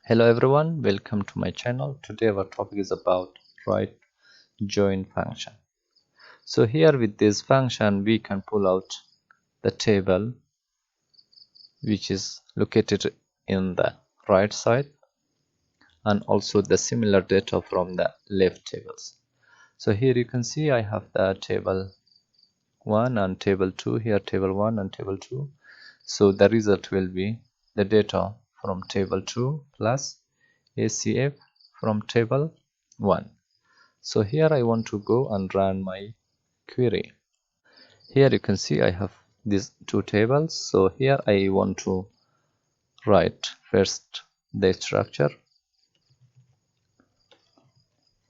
Hello everyone, welcome to my channel. Today our topic is about right join function. So here with this function we can pull out the table which is located in the right side and also the similar data from the left tables. So here you can see I have the table 1 and table 2, here table 1 and table 2. So the result will be the data from table 2 plus ACF from table 1. So here I want to go and run my query. Here you can see I have these two tables. So here I want to write first the structure,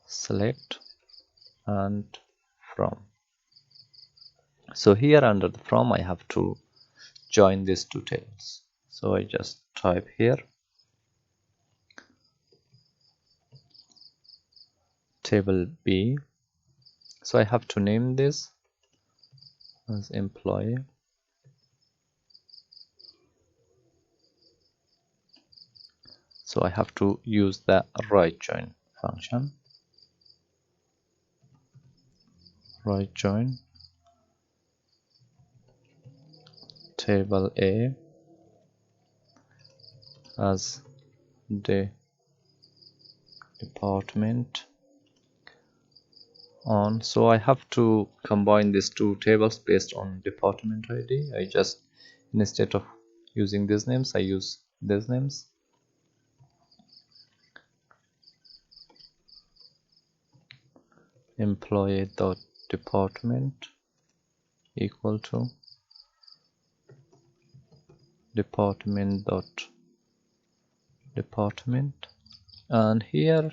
select and from. So here under the from I have to join these two tables. So I just type here table B. So I have to name this as employee. So I have to use the right join function. Right join table A as the department on. So I have to combine these two tables based on department ID. I just, instead of using these names, I use these names. Employee dot department equal to department dot department, and here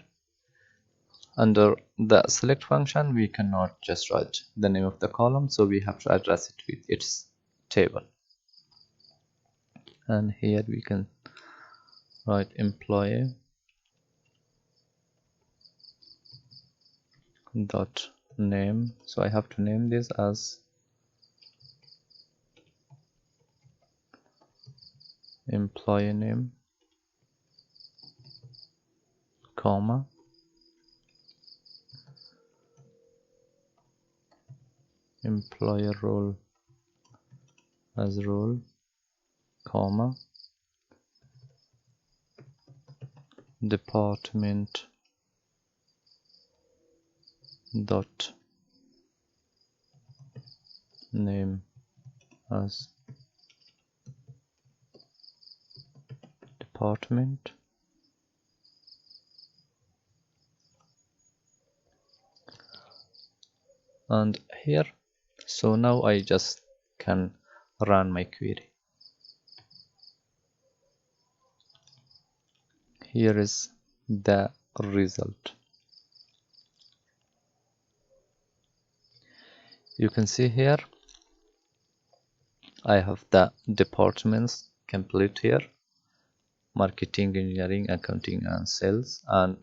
under the select function we cannot just write the name of the column, so we have to address it with its table. And here we can write employee dot name. So I have to name this as employee name, comma, employer role as role, comma, department dot name as department, and here. So now I just can run my query. Here is the result. You can see here I have the departments complete here: marketing, engineering, accounting and sales. And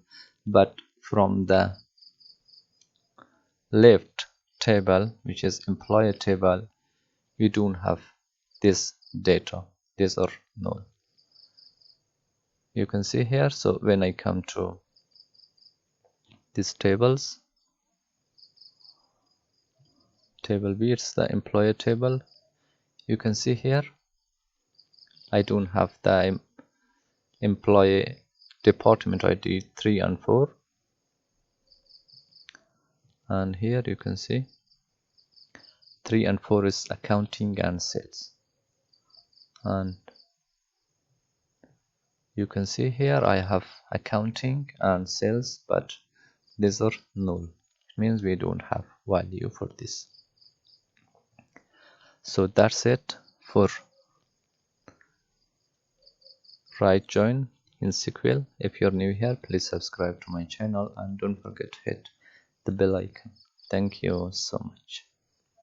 but from the left table, which is employer table, we don't have this data. These are null. You can see here. So when I come to these tables, table B, it's the employer table. You can see here I don't have the employee department ID 3 and 4, and here you can see 3 and 4 is accounting and sales. And you can see here I have accounting and sales, but these are null. It means we don't have value for this. So that's it for right join in SQL. If you're new here, please subscribe to my channel and don't forget to hit the bell icon. Thank you so much.